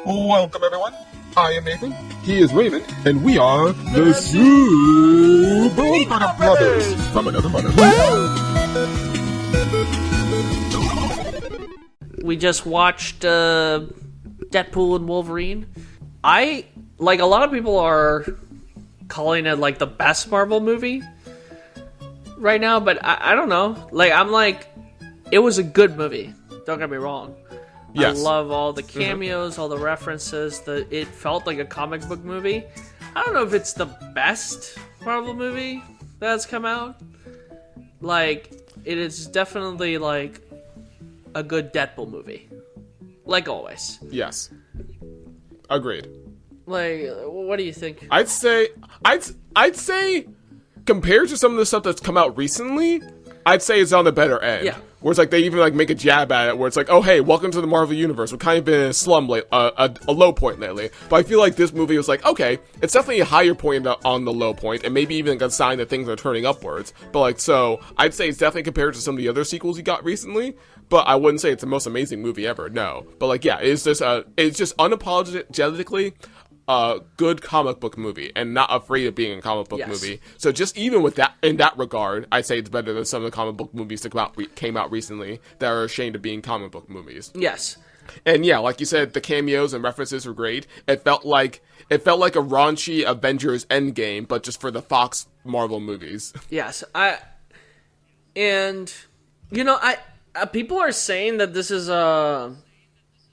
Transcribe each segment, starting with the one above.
Welcome, everyone. I am Nathan. He is Raven, and we are the Super Brothers from another mother. We just watched Deadpool and Wolverine. A lot of people are calling it like the best Marvel movie right now, but I don't know. It was a good movie. Don't get me wrong. Yes. I love all the cameos, all the references. It felt like a comic book movie. I don't know if it's the best Marvel movie that's come out. It is definitely a good Deadpool movie, like always. Yes. Agreed. What do you think? I'd say compared to some of the stuff that's come out recently, I'd say it's on the better end. Yeah. Where it's they even make a jab at it, where it's oh hey, welcome to the Marvel Universe. We've kind of been in a slum a low point lately. But I feel like this movie was okay, it's definitely a higher point on the low point, and maybe even a sign that things are turning upwards. But so I'd say it's definitely compared to some of the other sequels you got recently. But I wouldn't say it's the most amazing movie ever. No. But yeah, it's just unapologetically a good comic book movie and not afraid of being a comic book movie. So just even with that, in that regard, I'd say it's better than some of the comic book movies that came out recently that are ashamed of being comic book movies. Yes. And yeah, like you said, the cameos and references were great. It felt like a raunchy Avengers Endgame, but just for the Fox Marvel movies. Yes. People are saying that this is a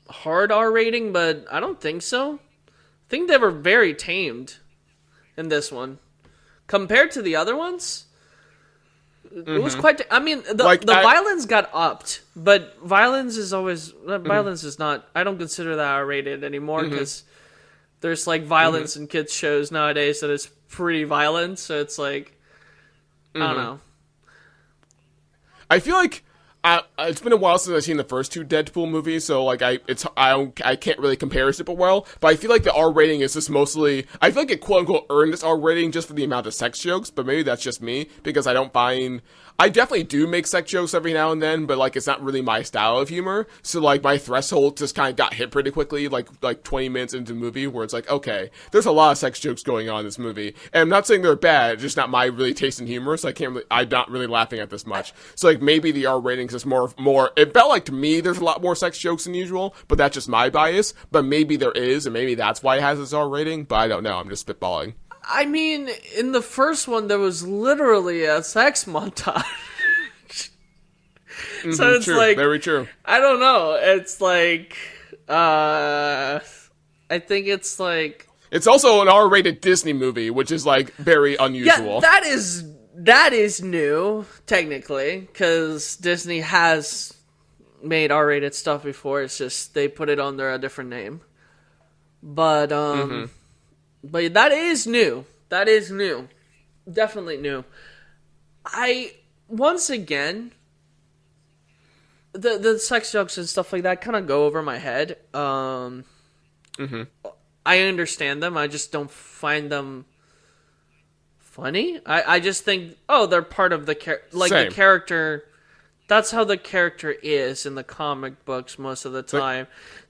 hard R rating, but I don't think so. I think they were very tamed in this one compared to the other ones. It was quite. The violence got upped, but violence is always violence is not. I don't consider that R-rated anymore because there's violence in kids shows nowadays that is pretty violent. So it's I don't know. I feel like. It's been a while since I've seen the first two Deadpool movies, so I can't really compare super well. But I feel like the R rating is just mostly. I feel like it quote unquote earned this R rating just for the amount of sex jokes, but maybe that's just me because I don't find. I definitely do make sex jokes every now and then, but it's not really my style of humor. So my threshold just kind of got hit pretty quickly, like 20 minutes into the movie, where it's okay, there's a lot of sex jokes going on in this movie, and I'm not saying they're bad, it's just not my really taste in humor, so I'm not really laughing at this much. So maybe the R rating is just more. It felt like to me there's a lot more sex jokes than usual, but that's just my bias. But maybe there is, and maybe that's why it has this R rating. But I don't know. I'm just spitballing. I mean, in the first one, there was literally a sex montage. So it's true. Very true. I don't know. It's I think it's It's also an R-rated Disney movie, which is very unusual. Yeah, that is new, technically, because Disney has made R-rated stuff before. It's just they put it under a different name. But but that is new. That is new. Definitely new. Once again, the sex jokes and stuff like that kind of go over my head. I understand them. I just don't find them funny. I just think, they're part of the the character. That's how the character is in the comic books most of the time.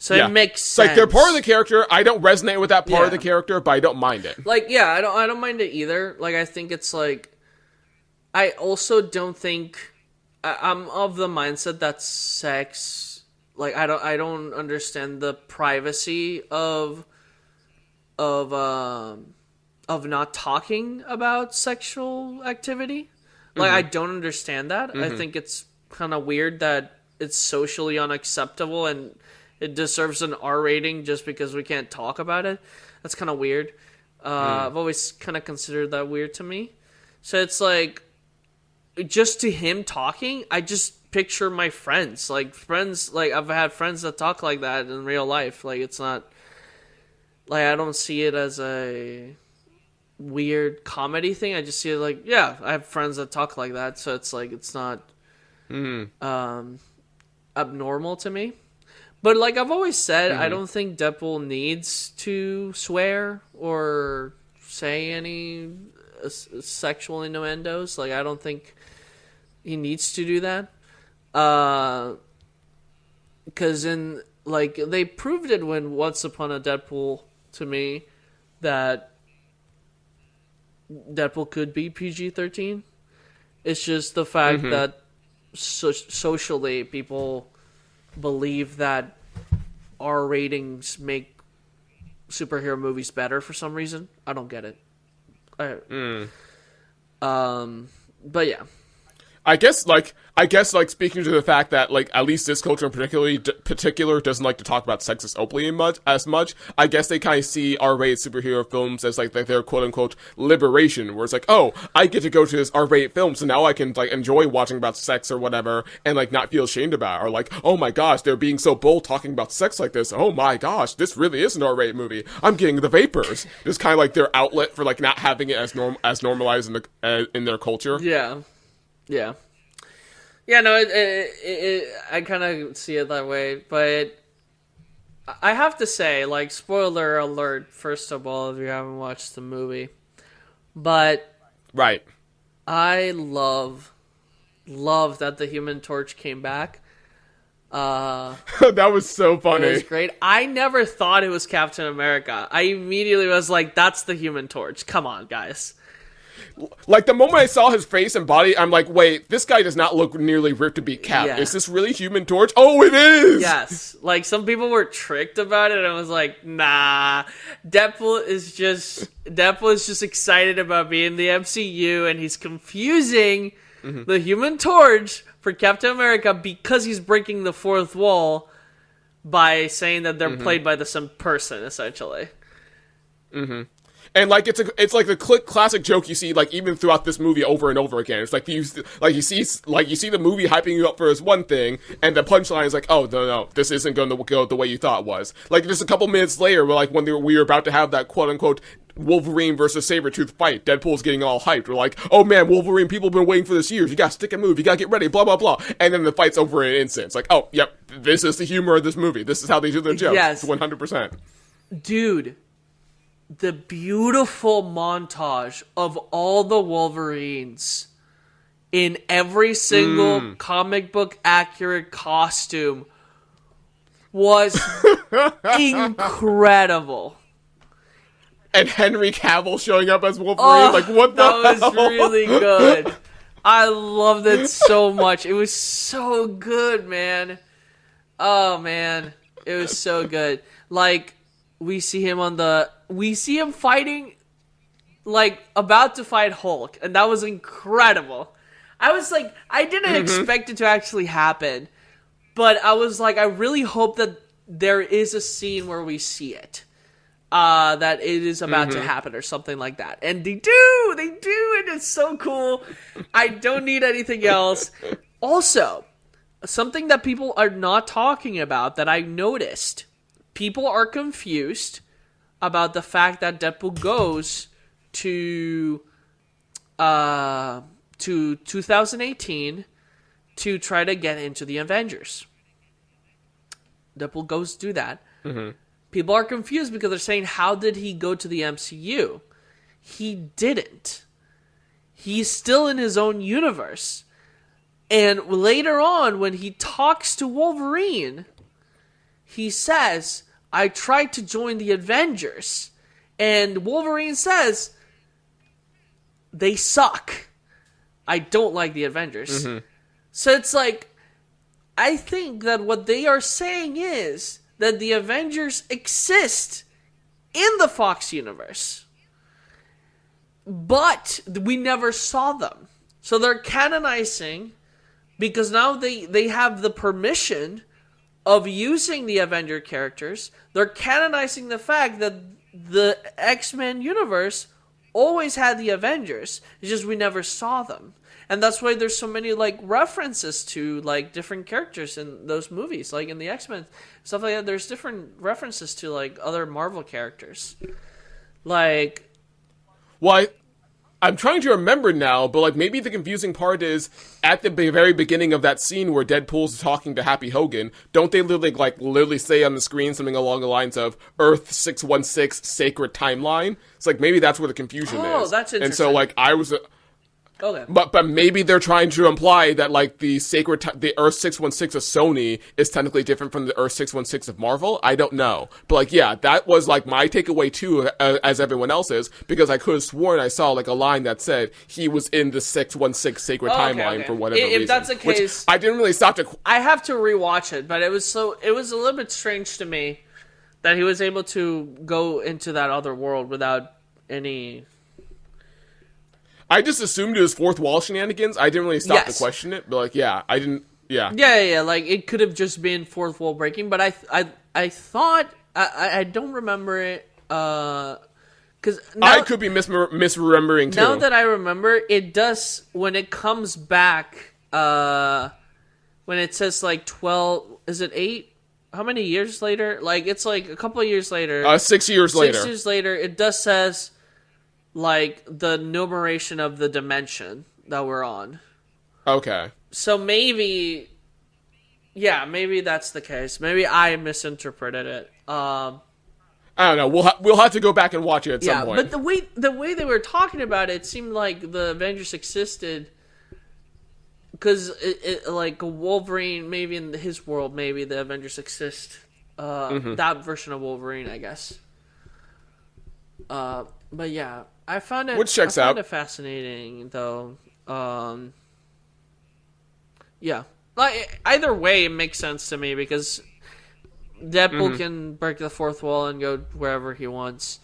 It makes sense. They're part of the character. I don't resonate with that part of the character, but I don't mind it. I don't mind it either. I think it's I also don't think I'm of the mindset that sex I don't understand the privacy of not talking about sexual activity. I don't understand that. I think it's kind of weird that it's socially unacceptable and it deserves an R rating just because we can't talk about it. That's kind of weird. I've always kind of considered that weird to me. So it's just to him talking, I just picture my friends. I've had friends that talk like that in real life. It's not I don't see it as a weird comedy thing. I just see it I have friends that talk like that, so it's it's not abnormal to me. But I've always said, I don't think Deadpool needs to swear or say any sexual innuendos. I don't think he needs to do that. Because in like they proved it when Once Upon a Deadpool to me that Deadpool could be PG-13. It's just the fact that socially people believe that R ratings make superhero movies better for some reason. I don't get it. But yeah. I guess speaking to the fact that like at least this culture in particular doesn't like to talk about sex as openly as much. I guess they kind of see R-rated superhero films as like their quote unquote liberation, where it's like, oh, I get to go to this R-rated film, so now I can like enjoy watching about sex or whatever, and like not feel ashamed about it, or like, oh my gosh, they're being so bold talking about sex like this. Oh my gosh, this really is an R-rated movie. I'm getting the vapors. It's kind of like their outlet for like not having it as normalized in their culture. Yeah. Yeah. Yeah, no, I kind of see it that way, but I have to say, like, spoiler alert, first of all, if you haven't watched the movie, but right, I love that the Human Torch came back. That was so funny. It was great. I never thought it was Captain America. I immediately was like, that's the Human Torch. Come on, guys. Like, the moment I saw his face and body, I'm like, wait, this guy does not look nearly ripped to be Cap. Yeah. Is this really Human Torch? Oh, it is! Yes. Like, some people were tricked about it, and I was like, nah. Deadpool is just excited about being in the MCU, and he's confusing the Human Torch for Captain America because he's breaking the fourth wall by saying that they're played by the same person, essentially. And like it's like the classic joke you see like even throughout this movie over and over again. It's like you see the movie hyping you up for this one thing, and the punchline is like, oh no, this isn't going to go the way you thought it was. Like just a couple minutes later, when we were about to have that quote unquote Wolverine versus Sabretooth fight, Deadpool's getting all hyped. We're like, oh man, Wolverine, people have been waiting for this years. You gotta stick and move. You gotta get ready. Blah blah blah. And then the fight's over in an instant. It's like, oh yep, this is the humor of this movie. This is how they do their jokes. Yes, 100%. Dude. The beautiful montage of all the Wolverines in every single comic book accurate costume was incredible. And Henry Cavill showing up as Wolverine, like what the hell? That was really good. I loved it so much. It was so good, man. Oh man, it was so good. Like we see him fighting, like, about to fight Hulk, and that was incredible. I was like, I didn't expect it to actually happen, but I was like, I really hope that there is a scene where we see it, that it is about to happen or something like that. And they do, and it's so cool. I don't need anything else. Also, something that people are not talking about that I noticed, people are confused about the fact that Deadpool goes to 2018 to try to get into the Avengers. Deadpool goes to do that. People are confused because they're saying, how did he go to the MCU? He didn't. He's still in his own universe. And later on, when he talks to Wolverine, he says, I tried to join the Avengers. And Wolverine says, they suck. I don't like the Avengers. So it's like, I think that what they are saying is that the Avengers exist in the Fox universe. But we never saw them. So they're canonizing because now they have the permission of using the Avenger characters. They're canonizing the fact that the X-Men universe always had the Avengers. It's just we never saw them. And that's why there's so many like references to like different characters in those movies. Like in the X-Men, stuff like that, there's different references to like other Marvel characters. Like, well, I'm trying to remember now, but like maybe the confusing part is at the very beginning of that scene where Deadpool's talking to Happy Hogan, don't they literally say on the screen something along the lines of Earth 616 Sacred Timeline? It's like maybe that's where the confusion is. Oh, that's interesting. And so like Okay. But maybe they're trying to imply that like the Earth 616 of Sony is technically different from the Earth 616 of Marvel. I don't know, but like yeah, that was like my takeaway too, as everyone else's, because I could have sworn I saw like a line that said he was in the 616 sacred timeline for whatever reason. If that's the case, I didn't really stop to. I have to rewatch it, but it was a little bit strange to me that he was able to go into that other world without any. I just assumed it was fourth wall shenanigans. I didn't really stop to question it, but like, yeah, I didn't. Yeah, yeah. Like it could have just been fourth wall breaking, but I thought I don't remember it. Because I could be misremembering too. Now that I remember, it does when it comes back. When it says like 12, is it 8? How many years later? Like it's like a couple of years later. 6 years later. 6 years later, it does says. Like, the numeration of the dimension that we're on. Okay. So maybe... Yeah, maybe that's the case. Maybe I misinterpreted it. I don't know. We'll have to go back and watch it at some point. But the way they were talking about it seemed like the Avengers existed... Because, like, Wolverine, maybe in his world, maybe the Avengers exist. That version of Wolverine, I guess. But yeah... I found it fascinating, though. Yeah. Like, either way, it makes sense to me, because Deadpool can break the fourth wall and go wherever he wants.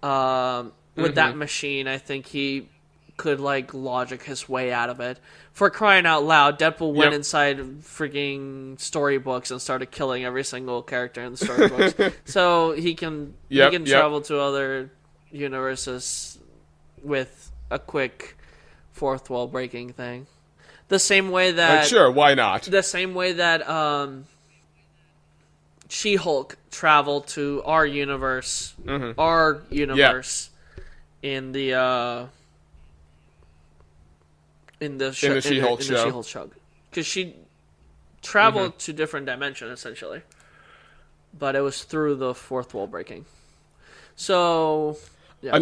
With that machine, I think he could, like, logic his way out of it. For crying out loud, Deadpool went inside freaking storybooks and started killing every single character in the storybooks. So he can travel to other... universes with a quick fourth wall breaking thing. The same way that... Like, sure, why not? The same way that She-Hulk traveled to our universe. Our universe. In the... in the She-Hulk show. Because she traveled to different dimensions, essentially. But it was through the fourth wall breaking. So... Yeah.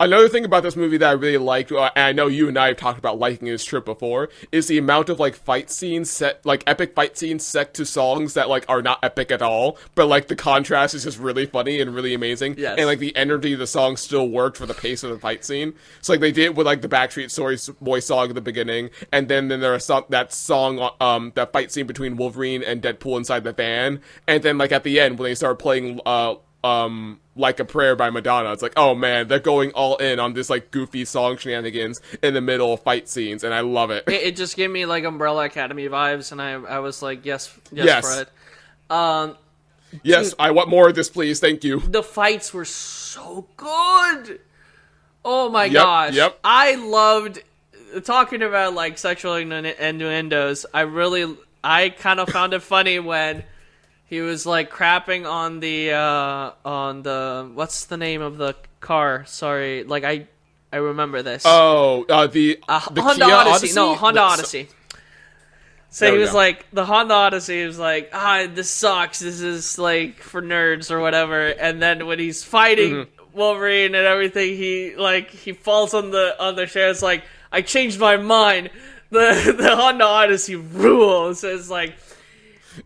Another thing about this movie that I really liked, and I know you and I have talked about liking this trip before, is the amount of like fight scenes set, like epic fight scenes set to songs that like are not epic at all, but like the contrast is just really funny and really amazing, and like the energy of the song still worked for the pace of the fight scene. So like they did with like the Backstreet Boys song at the beginning, and then there was that fight scene between Wolverine and Deadpool inside the van, and then like at the end when they start playing Like a Prayer by Madonna. It's like, oh man, they're going all in on this like goofy song shenanigans in the middle of fight scenes, and I love it. It just gave me like Umbrella Academy vibes, and I was like, yes for it. Yes, dude, I want more of this, please. Thank you. The fights were so good. Oh my gosh. Yep. I loved talking about like sexual innuendos. I kind of found it funny when he was like crapping on the what's the name of the car? Sorry, like I remember this. Oh, the Honda Kia Odyssey. No, Honda Odyssey. So he was like, the Honda Odyssey was like, this sucks. This is like for nerds or whatever. And then when he's fighting Wolverine and everything, he falls on the chair. It's like, I changed my mind. The Honda Odyssey rules. It's like.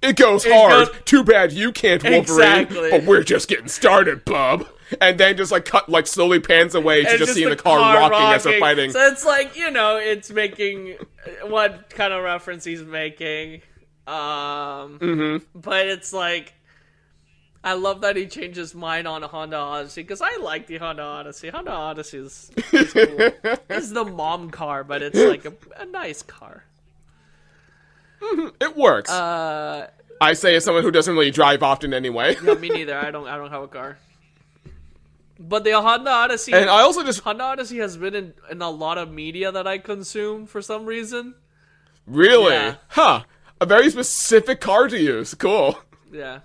It goes hard. Too bad you can't, Wolverine. Exactly. But we're just getting started, bub. And then just like slowly pans away to just seeing the car rocking as they're fighting. So it's like, it's making what kind of reference he's making. But it's like, I love that he changed his mind on a Honda Odyssey, because I like the Honda Odyssey. Honda Odyssey is cool. It's the mom car, but it's like a nice car. It works. I say as someone who doesn't really drive often anyway. No, me neither. I don't have a car. But the Honda Odyssey, and I also just Honda Odyssey has been in a lot of media that I consume for some reason. Really? Yeah. Huh. A very specific car to use. Cool. Yeah.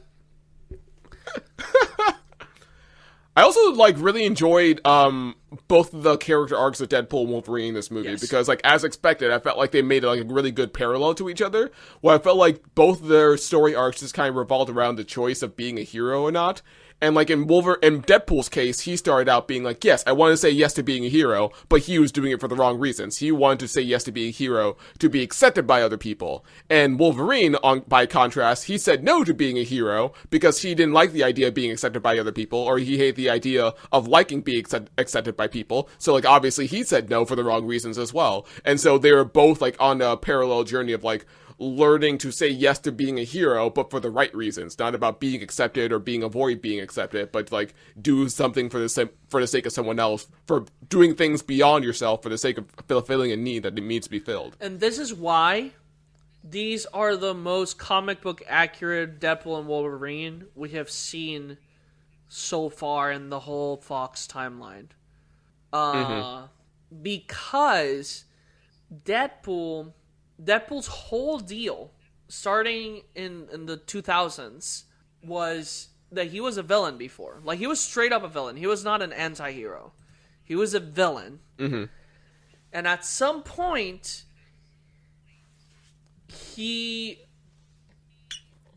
I also really enjoyed both of the character arcs of Deadpool and Wolverine in this movie, because as expected, I felt like they made a really good parallel to each other, where I felt like both their story arcs just kind of revolved around the choice of being a hero or not. And like in Deadpool's case, he started out being like, yes, I want to say yes to being a hero, but he was doing it for the wrong reasons. He wanted to say yes to being a hero to be accepted by other people. And Wolverine, by contrast, he said no to being a hero because he didn't like the idea of being accepted by other people, or he hated the idea of liking being accepted by people. So like obviously he said no for the wrong reasons as well. And so they were both like on a parallel journey of like learning to say yes to being a hero, but for the right reasons, not about being accepted or avoid being accepted, but like do something for the sake of someone else, for doing things beyond yourself for the sake of fulfilling a need that needs to be filled. And this is why these are the most comic book accurate Deadpool and Wolverine we have seen so far in the whole Fox timeline. Because Deadpool's whole deal, starting in the 2000s, was that he was a villain before. Like, he was straight up a villain. He was not an anti-hero. He was a villain. Mm-hmm. And at some point, he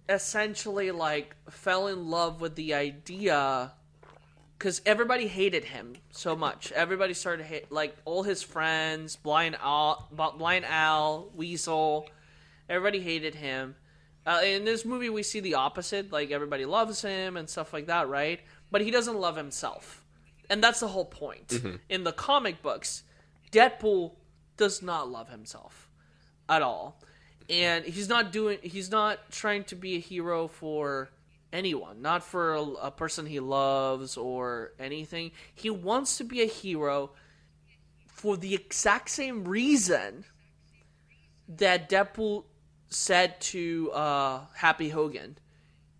essentially, like, fell in love with the idea, because everybody hated him so much. Everybody started to hate, like, all his friends, Blind Al, Weasel, everybody hated him. In this movie, we see the opposite. Like, everybody loves him and stuff like that, right? But he doesn't love himself. And that's the whole point. Mm-hmm. In the comic books, Deadpool does not love himself at all. And he's not trying to be a hero for anyone, not for a person he loves or anything. He wants to be a hero for the exact same reason that Deadpool said to Happy Hogan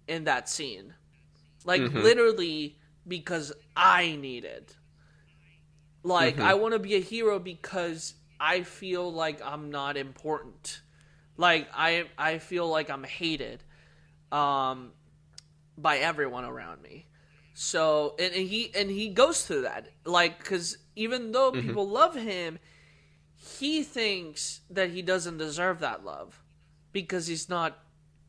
in that scene. Like, literally, because I need it. Like, I want to be a hero because I feel like I'm not important. Like, I feel like I'm hated by everyone around me. So, and he goes through that. Like, because even though people love him, he thinks that he doesn't deserve that love because he's not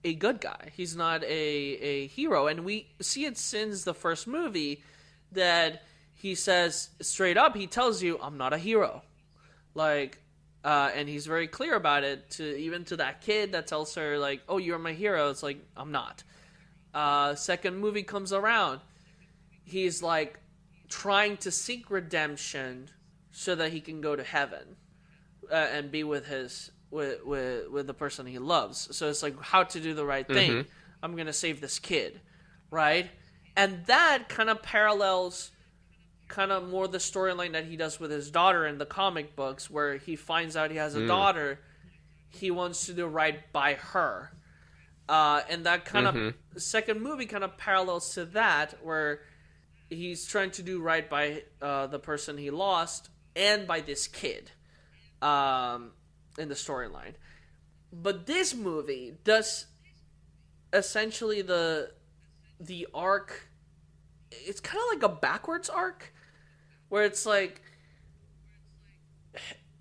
a good guy. He's not a hero. And we see it since the first movie that he says straight up, he tells you, I'm not a hero. Like, and he's very clear about it, even to that kid that tells her, like, oh, you're my hero. It's like, I'm not. Second movie comes around. He's, like, trying to seek redemption so that he can go to heaven and be with with the person he loves. So it's like, how to do the right thing. I'm going to save this kid, right? And that kind of parallels kind of more the storyline that he does with his daughter in the comic books, where he finds out he has a daughter. He wants to do right by her. And that kind of second movie kind of parallels to that, where he's trying to do right by the person he lost and by this kid in the storyline. But this movie does essentially the arc. It's kind of like a backwards arc, where it's like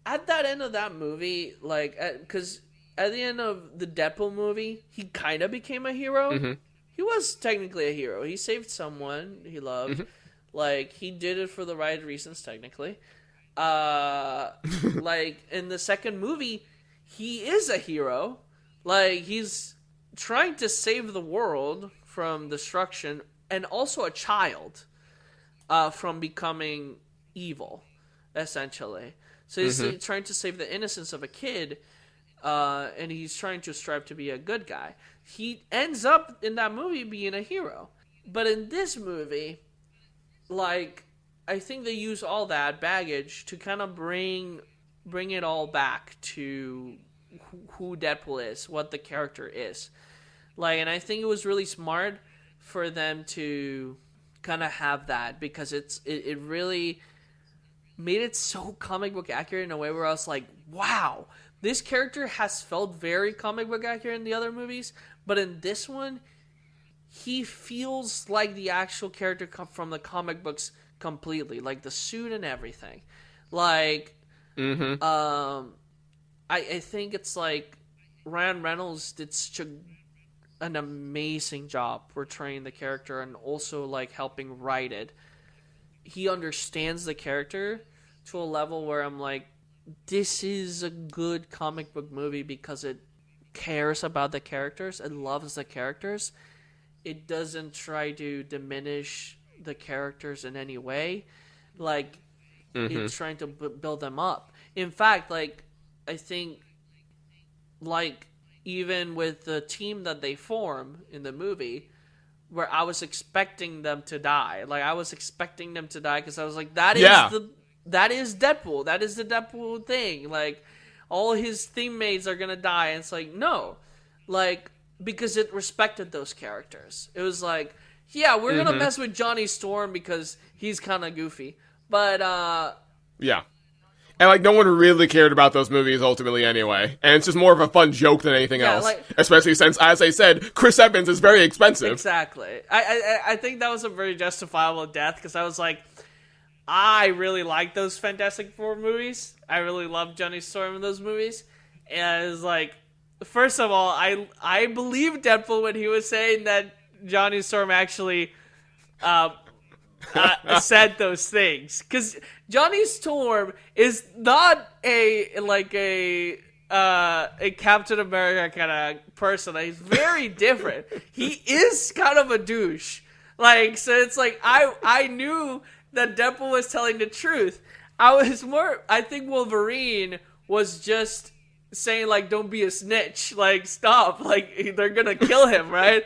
at that end of that movie, like, because at the end of the Deadpool movie, he kind of became a hero. He was technically a hero. He saved someone he loved. Like, he did it for the right reasons, technically. Like, in the second movie, he is a hero. Like, he's trying to save the world from destruction, and also a child from becoming evil, essentially. So he's trying to save the innocence of a kid, and he's trying to strive to be a good guy. He ends up in that movie being a hero. But in this movie, like, I think they use all that baggage to kind of bring it all back to who Deadpool is, what the character is. Like, and I think it was really smart for them to kind of have that, because it really made it so comic book accurate in a way where I was like, wow, this character has felt very comic book accurate in the other movies, but in this one, he feels like the actual character from the comic books completely, like the suit and everything. Like, I think it's like Ryan Reynolds did such an amazing job portraying the character and also like helping write it. He understands the character to a level where I'm like, this is a good comic book movie because it cares about the characters, it loves the characters. It doesn't try to diminish the characters in any way. Like, it's trying to build them up. In fact, like, I think, like, even with the team that they form in the movie, where I was expecting them to die. Like, I was expecting them to die because I was like, that is Deadpool. That is the Deadpool thing. Like, all his teammates are gonna die. And it's like, no. Like, because it respected those characters. It was like, yeah, we're gonna mess with Johnny Storm because he's kind of goofy. But, yeah. And, like, no one really cared about those movies ultimately anyway. And it's just more of a fun joke than anything else. Like, especially since, as I said, Chris Evans is very expensive. Exactly. I think that was a very justifiable death, because I was like, I really like those Fantastic Four movies. I really love Johnny Storm in those movies. And it was like, first of all, I believe Deadpool when he was saying that Johnny Storm actually said those things, because Johnny Storm is not a Captain America kind of person. He's very different. He is kind of a douche. Like, so it's like I knew that Deadpool was telling the truth. I think Wolverine was just saying, like, don't be a snitch. Like, stop. Like, they're gonna kill him, right?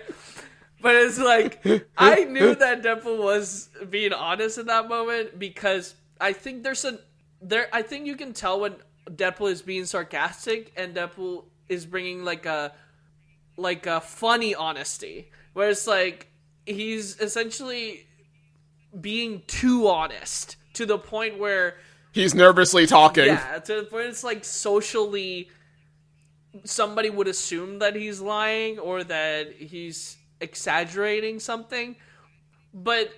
But it's like, I knew that Deadpool was being honest in that moment, because I think I think you can tell when Deadpool is being sarcastic and Deadpool is bringing like a funny honesty, where it's like he's essentially being too honest to the point where he's nervously talking. Yeah, to the point it's like socially somebody would assume that he's lying or that he's exaggerating something, but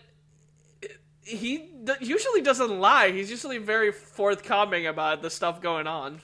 he usually doesn't lie. He's usually very forthcoming about the stuff going on.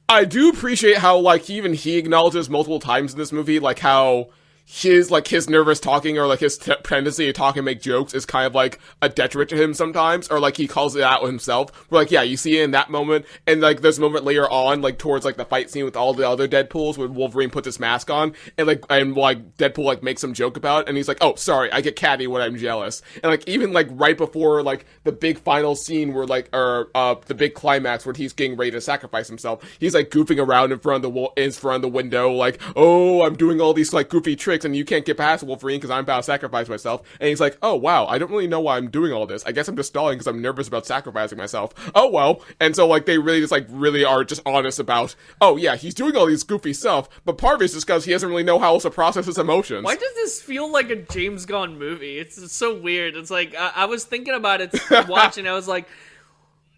I do appreciate how, like, even he acknowledges multiple times in this movie, like, how his nervous talking, or like his tendency to talk and make jokes is kind of like a detriment to him sometimes, or like he calls it out himself. Where, like, yeah, you see it in that moment, and like this moment later on, like towards like the fight scene with all the other Deadpools, when Wolverine puts his mask on, and Deadpool like makes some joke about it, and he's like, oh, sorry, I get catty when I'm jealous. And like even like right before like the big final scene where the big climax where he's getting ready to sacrifice himself, he's like goofing around in front of the window, like, oh, I'm doing all these like goofy tricks, and you can't get past Wolverine because I'm about to sacrifice myself. And he's like, oh wow, I don't really know why I'm doing all this. I guess I'm just stalling because I'm nervous about sacrificing myself. Oh well. And so like they really just like really are just honest about, oh yeah, he's doing all these goofy stuff, but part of it's just because he doesn't really know how else to process his emotions. Why does this feel like a James Gunn movie? It's so weird. It's like I was thinking about it watching. I was like,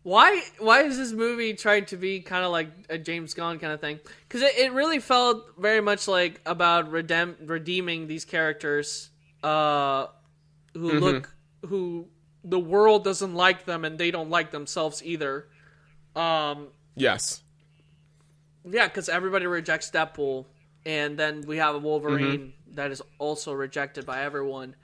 Why is this movie trying to be kind of like a James Gunn kind of thing? Because it really felt very much like about redeeming these characters who the world doesn't like them and they don't like themselves either. Yes. Yeah, because everybody rejects Deadpool, and then we have a Wolverine that is also rejected by everyone.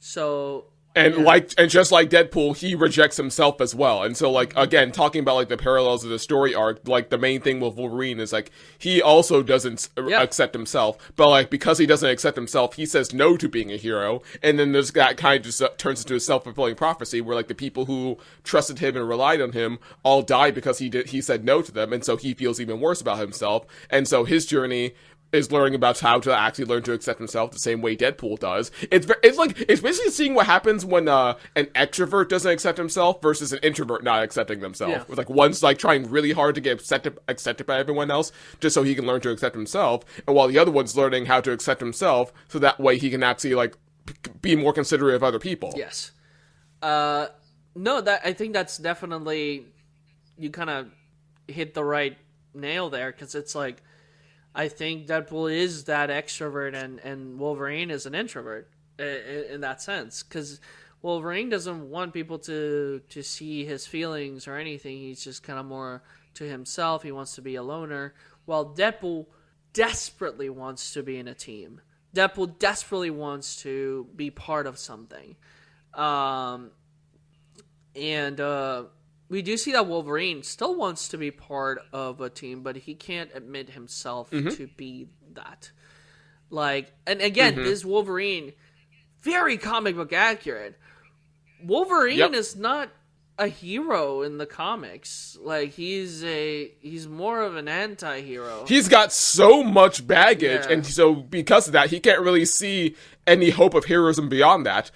So... And just like Deadpool, he rejects himself as well. And so, like, again, talking about, like, the parallels of the story arc, like, the main thing with Wolverine is, like, he also doesn't accept himself. But, like, because he doesn't accept himself, he says no to being a hero. And then there's that kind of just turns into a self-fulfilling prophecy where, like, the people who trusted him and relied on him all died because he said no to them. And so he feels even worse about himself. And so his journey is learning about how to actually learn to accept himself the same way Deadpool does. It's basically seeing what happens when an extrovert doesn't accept himself versus an introvert not accepting themselves. Yeah. With like one's like trying really hard to get accepted by everyone else just so he can learn to accept himself, and while the other one's learning how to accept himself so that way he can actually like be more considerate of other people. Yes. No, I think that's definitely, you kind of hit the right nail there, because it's like, I think Deadpool is that extrovert and Wolverine is an introvert in that sense. Because Wolverine doesn't want people to see his feelings or anything. He's just kind of more to himself. He wants to be a loner. While Deadpool desperately wants to be in a team. Deadpool desperately wants to be part of something. And we do see that Wolverine still wants to be part of a team, but he can't admit himself to be that. Like, and again, this Wolverine, very comic book accurate. Wolverine is not a hero in the comics. Like, he's more of an anti-hero. He's got so much baggage, and so because of that, he can't really see any hope of heroism beyond that.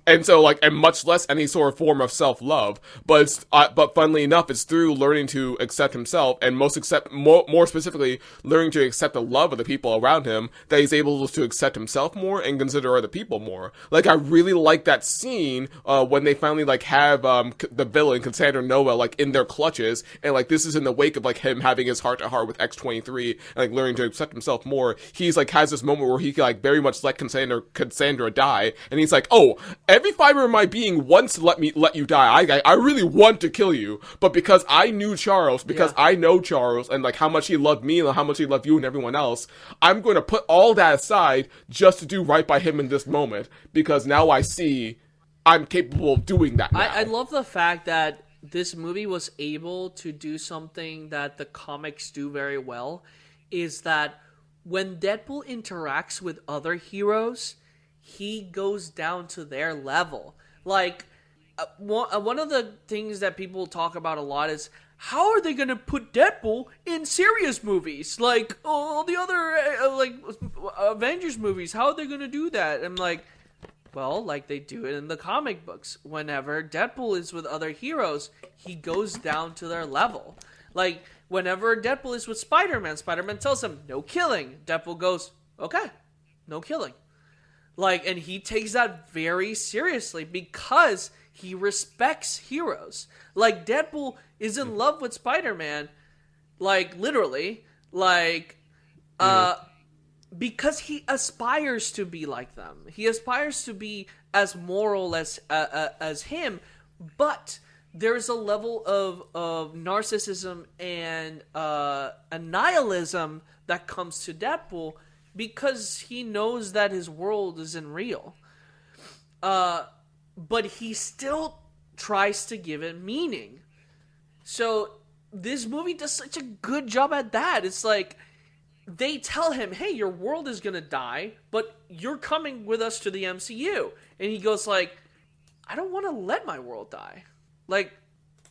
And so, like, and much less any sort of form of self-love. But it's, but funnily enough, it's through learning to accept himself, and more specifically, learning to accept the love of the people around him, that he's able to accept himself more and consider other people more. Like, I really like that scene, when they finally, like, have, the villain, Cassandra Nova, like, in their clutches, and, like, this is in the wake of, like, him having his heart-to-heart with X-23, and, like, learning to accept himself more. He's, like, has this moment where he, like, very much let Cassandra die, and he's like, oh, every fiber of my being wants to let you die. I really want to kill you, but because I knew Charles, because I know Charles, and like how much he loved me and how much he loved you and everyone else, I'm going to put all that aside just to do right by him in this moment, because now I see I'm capable of doing that now. I love the fact that this movie was able to do something that the comics do very well, is that when Deadpool interacts with other heroes, he goes down to their level. Like, one of the things that people talk about a lot is, how are they going to put Deadpool in serious movies? Like, all the other, like, Avengers movies, how are they going to do that? I'm like, well, like they do it in the comic books. Whenever Deadpool is with other heroes, he goes down to their level. Like, whenever Deadpool is with Spider-Man, Spider-Man tells him, no killing. Deadpool goes, okay, no killing. Like, and he takes that very seriously because he respects heroes. Like, Deadpool is in love with Spider-Man, like, literally, like, because he aspires to be like them. He aspires to be as moral as him, but there's a level of narcissism and a nihilism that comes to Deadpool, because he knows that his world isn't real. But he still tries to give it meaning. So this movie does such a good job at that. It's like, they tell him, hey, your world is going to die, but you're coming with us to the MCU. And he goes like, I don't want to let my world die. Like,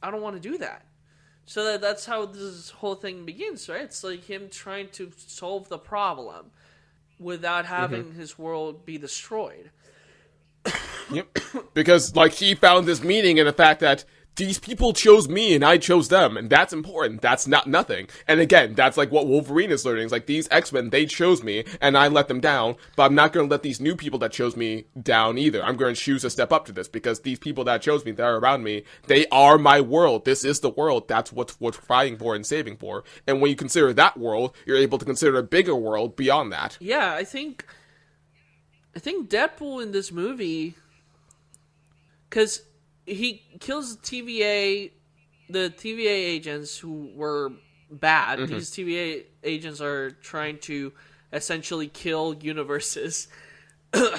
I don't want to do that. So that's how this whole thing begins, right? It's like him trying to solve the problem without having his world be destroyed. Yep. Because, like, he found this meaning in the fact that these people chose me and I chose them, and that's important. That's not nothing. And again, that's like what Wolverine is learning. It's like, these X-Men, they chose me and I let them down, but I'm not going to let these new people that chose me down either. I'm going to choose to step up to this, because these people that chose me, that are around me, they are my world. This is the world. That's what we're fighting for and saving for. And when you consider that world, you're able to consider a bigger world beyond that. Yeah, I think Deadpool in this movie, because he kills the TVA agents who were bad. These TVA agents are trying to essentially kill universes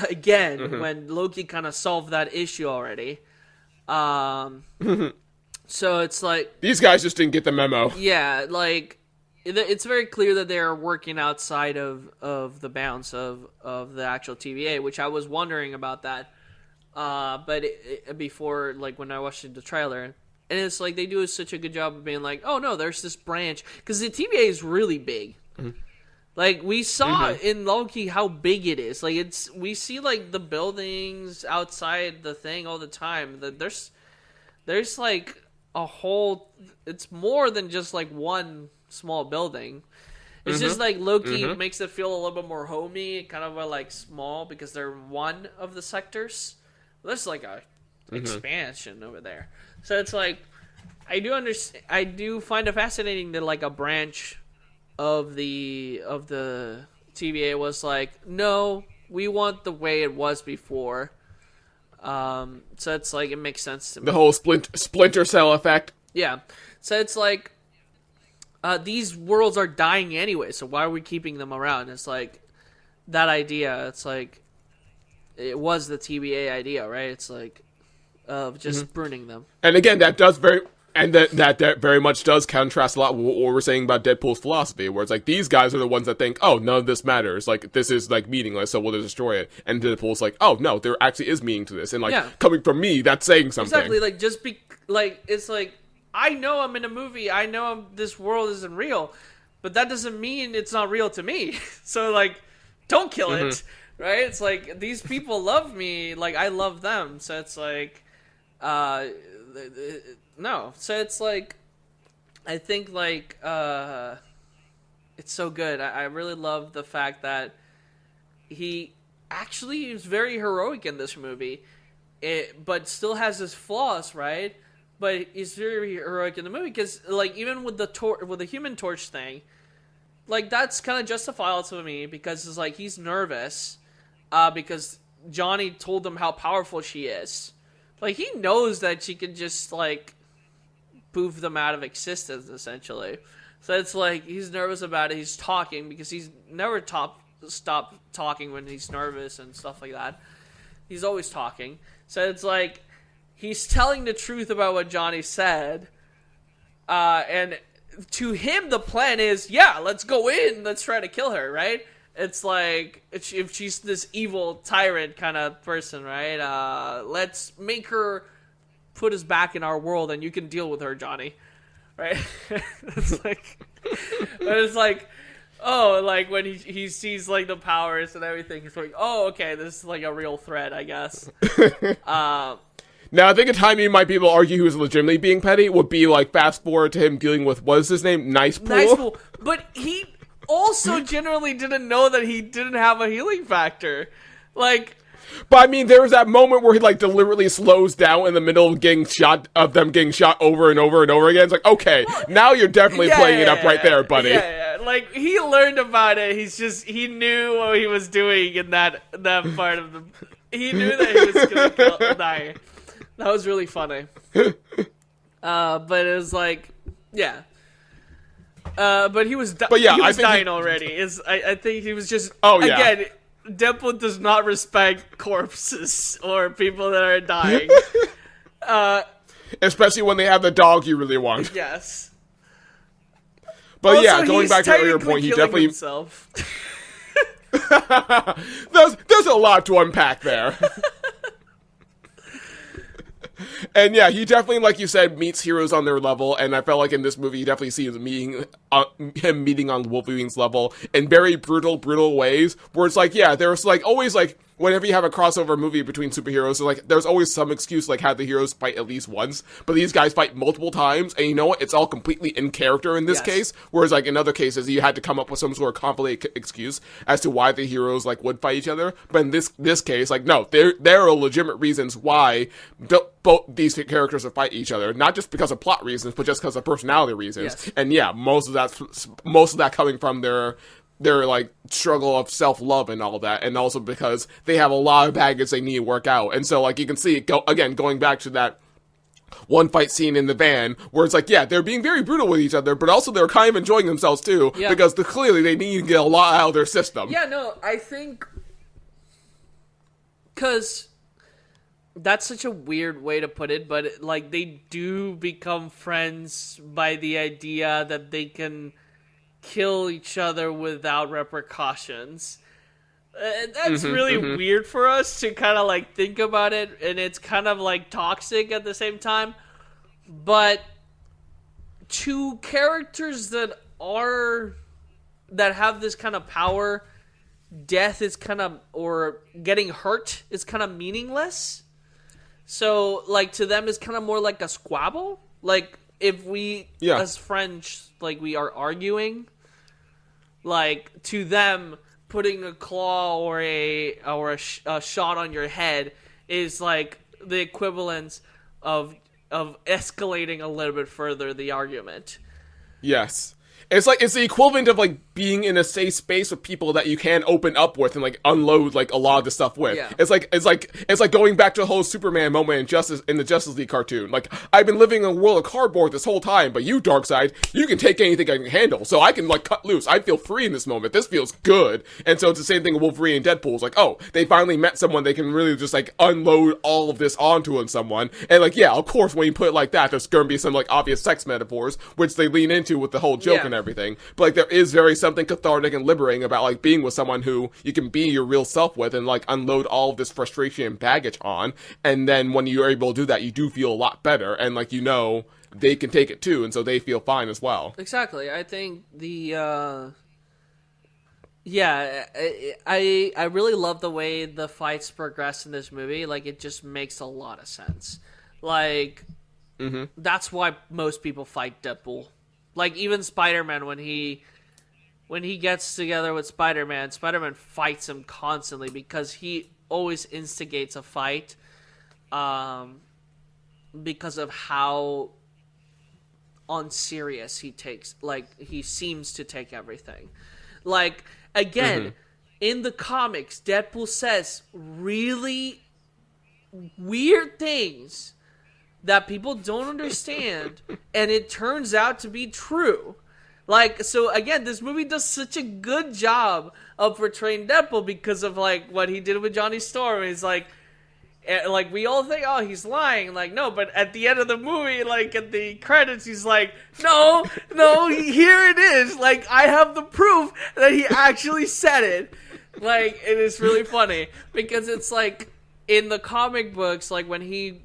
again, when Loki kind of solved that issue already. So it's like, these guys just didn't get the memo. Yeah, like, it's very clear that they're working outside of the bounds of the actual TVA, which I was wondering about that. But before, like, when I watched the trailer, and it's like they do such a good job of being like, oh no, there's this branch, because the TVA is really big. Like, we saw in Loki how big it is. Like, we see like the buildings outside the thing all the time. There's like a whole. It's more than just like one small building. It's just like Loki makes it feel a little bit more homey, kind of like small, because they're one of the sectors. There's like a expansion over there. So it's like, I do find it fascinating that like a branch of the TVA was like, no, we want the way it was before. So it's like, it makes sense to me. The whole Splinter Cell effect. Yeah. So it's like, these worlds are dying anyway, so why are we keeping them around? It's like that idea. It's like it was the TBA idea, right? It's like of just burning them. And again, that does very. And that very much does contrast a lot with what we're saying about Deadpool's philosophy, where it's like, these guys are the ones that think, oh, none of this matters, like, this is, like, meaningless, so we'll destroy it. And Deadpool's like, oh, no, there actually is meaning to this. And, like, coming from me, that's saying something. Exactly, like, it's like, I know I'm in a movie, I know this world isn't real, but that doesn't mean it's not real to me. So, like, don't kill it, right? It's like, these people love me, like, I love them, so it's like, no. So it's like, I think, like, it's so good. I really love the fact that he actually is very heroic in this movie, but still has his flaws, right? But he's very heroic in the movie because, like, even with the Human Torch thing, like, that's kind of justifiable to me because it's like he's nervous because Johnny told him how powerful she is. Like, he knows that she can just, like, poof them out of existence, essentially. So it's like, he's nervous about it. He's talking because he's never stopped talking when he's nervous and stuff like that. He's always talking. So it's like, he's telling the truth about what Johnny said. And to him, the plan is, yeah, let's go in. Let's try to kill her, right? It's like, if she's this evil tyrant kind of person, right? Let's make her put us back in our world and you can deal with her, Johnny. Right? It's like, oh, like when he sees like the powers and everything, he's like, oh, okay, this is like a real threat, I guess. Now, I think a time you might be able to argue he was legitimately being petty would be like fast forward to him dealing with, what is his name? Nice Pool? But he also generally didn't know that he didn't have a healing factor. Like, but I mean, there was that moment where he like deliberately slows down in the middle of them getting shot over and over and over again. It's like, okay, now you're definitely playing it up right there, buddy. Yeah. Like, he learned about it. He knew what he was doing in that part of the. He knew that he was gonna die. That was really funny. But it was like, yeah. But he was. He was dying already. I think he was just. Oh yeah. Again, Deadpool does not respect corpses or people that are dying. Especially when they have the dog you really want. Yes. But also, yeah, going back to the earlier point, he definitely himself. there's a lot to unpack there. And yeah, he definitely, like you said, meets heroes on their level, and I felt like in this movie, you definitely see him meeting on Wolverine's level in very brutal ways, where it's like, yeah, there's like always like, whenever you have a crossover movie between superheroes, so like, there's always some excuse, like, have the heroes fight at least once, but these guys fight multiple times, and you know what, it's all completely in character in this case, whereas like in other cases, you had to come up with some sort of complicated excuse as to why the heroes like would fight each other, but in this case, like, no, there are legitimate reasons why both these characters will fight each other, not just because of plot reasons, but just because of personality reasons, and yeah, most of that coming from their like struggle of self-love and all that, and also because they have a lot of baggage they need to work out. And so like you can see going back to that one fight scene in the van where it's like, yeah, they're being very brutal with each other, but also they're kind of enjoying themselves too, because clearly they need to get a lot out of their system. Yeah, no, I think because that's such a weird way to put it, but like they do become friends by the idea that they can kill each other without repercussions. That's really weird for us to kind of like think about it, and it's kind of like toxic at the same time. But to characters that have this kind of power, death is kind of, or getting hurt is kind of meaningless. So like to them it's kind of more like a squabble. Like if we as friends, like we are arguing, like to them putting a claw or a shot on your head is like the equivalent of escalating a little bit further the argument. Yes. it's the equivalent of like being in a safe space with people that you can open up with and like unload like a lot of the stuff with. Yeah. It's like going back to the whole Superman moment in the Justice League cartoon. Like, I've been living in a world of cardboard this whole time, but you, Darkseid, you can take anything I can handle, so I can like cut loose. I feel free in this moment. This feels good. And so it's the same thing with Wolverine and Deadpool. It's like, oh, they finally met someone they can really just like unload all of this onto on someone. And like, yeah, of course, when you put it like that, there's gonna be some like obvious sex metaphors, which they lean into with the whole joke and everything. But like, there is very something cathartic and liberating about like being with someone who you can be your real self with and like unload all of this frustration and baggage on. And then when you're able to do that, you do feel a lot better. And like, you know, they can take it too, and so they feel fine as well. Exactly. I think I really love the way the fights progress in this movie. Like, it just makes a lot of sense. Like, that's why most people fight Deadpool. Like, even Spider-Man, when he gets together with Spider-Man, Spider-Man fights him constantly because he always instigates a fight, because of how unserious he seems to take everything. Like, again, in the comics, Deadpool says really weird things that people don't understand, and it turns out to be true. Like, so again, this movie does such a good job of portraying Deadpool because of like what he did with Johnny Storm. He's like we all think, oh, he's lying. Like, no, but at the end of the movie, like at the credits, he's like, no, here it is. Like, I have the proof that he actually said it. Like, it is really funny because it's like in the comic books, like when he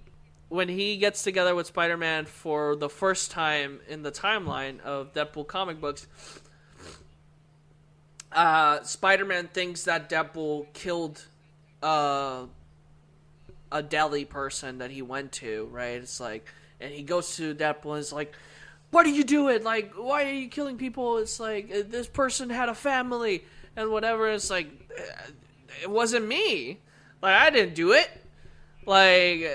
gets together with Spider-Man for the first time in the timeline of Deadpool comic books, Spider-Man thinks that Deadpool killed a deli person that he went to, right? It's like, and he goes to Deadpool and is like, why do you do it? Like, why are you killing people? It's like, this person had a family and whatever. It's like, it wasn't me. Like, I didn't do it. Like,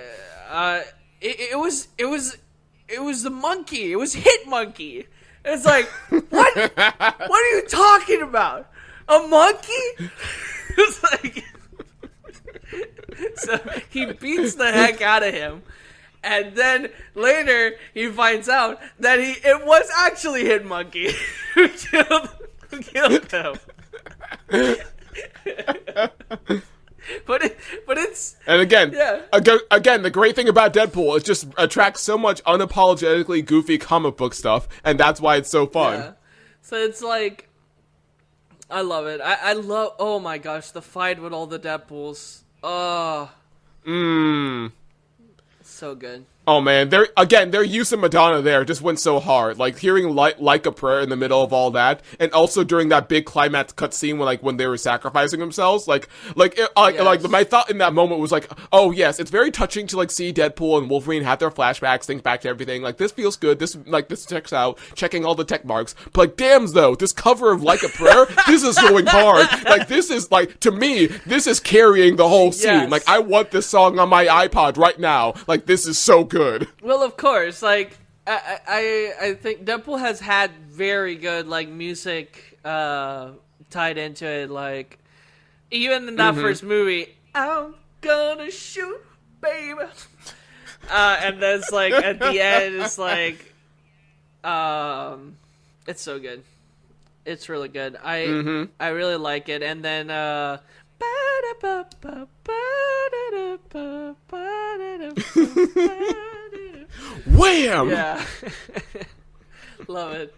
it was the monkey. It was Hit Monkey. It's like, what? What are you talking about? A monkey? It's like, so he beats the heck out of him, and then later he finds out that it was actually Hit Monkey who killed him. But it's, and again, again, the great thing about Deadpool, it just attracts so much unapologetically goofy comic book stuff, and that's why it's so fun. Yeah. So it's like, I love it. I love, oh my gosh, the fight with all the Deadpools. Oh. So good. Oh man, their use of Madonna there just went so hard. Like, hearing like a prayer in the middle of all that, and also during that big climax cutscene when they were sacrificing themselves, like my thought in that moment was like, oh yes, it's very touching to like see Deadpool and Wolverine have their flashbacks, think back to everything. Like, this feels good. This checks out, checking all the tech marks. But like, damn though, this cover of Like a Prayer, this is going hard. Like, this is like, to me, this is carrying the whole scene. Yes. Like, I want this song on my iPod right now. Like, this is so good. Well, of course, like, I think Deadpool has had very good, like, music tied into it. Like, even in that first movie, I'm gonna shoot, baby. And then it's like, at the end, it's like, it's so good. It's really good. I really like it. And then, wham! Yeah. Love it.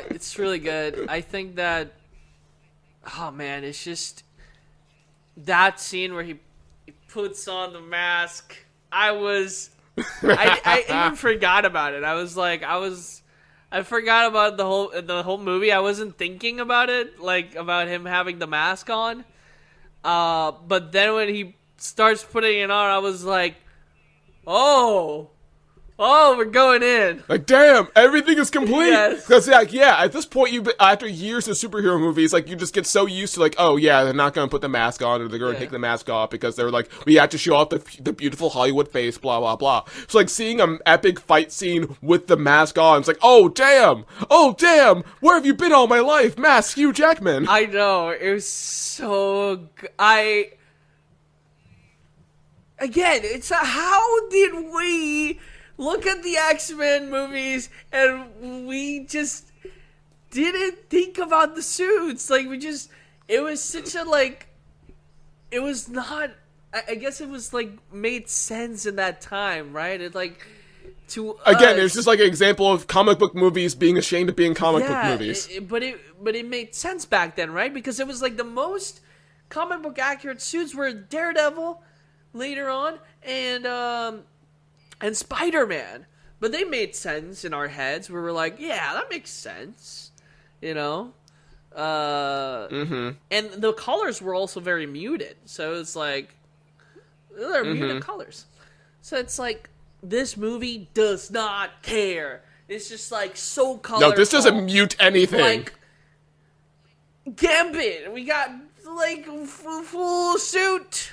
It's really good. I think that, oh man, it's just that scene where he puts on the mask. I even forgot about it. I forgot about the whole movie. I wasn't thinking about it, like about him having the mask on. But then when he starts putting it on, I was like, oh, Oh, we're going in. Like, damn, everything is complete. Yes. Because, like, yeah, at this point, after years of superhero movies, like, you just get so used to, like, oh, yeah, they're not going to put the mask on, or they're going to take the mask off, because they're like, we have to show off the beautiful Hollywood face, blah, blah, blah. So, like, seeing an epic fight scene with the mask on, it's like, oh, damn, where have you been all my life? Mask, Hugh Jackman. I know, it was so Again, it's how did we look at the X-Men movies and we just didn't think about the suits? Like, it was such a, like, it was not, I guess it was, like, made sense in that time, right? It, like, to Again, us, it's just like an example of comic book movies being ashamed of being comic book movies. But it made sense back then, right? Because it was, like, the most comic book accurate suits were Daredevil later on and Spider-Man. But they made sense in our heads. We were like, yeah, that makes sense. You know? And the colors were also very muted. So it's like, they're muted colors. So it's like, this movie does not care. It's just like so colorful. No, this doesn't mute anything. Like, Gambit, we got like full suit.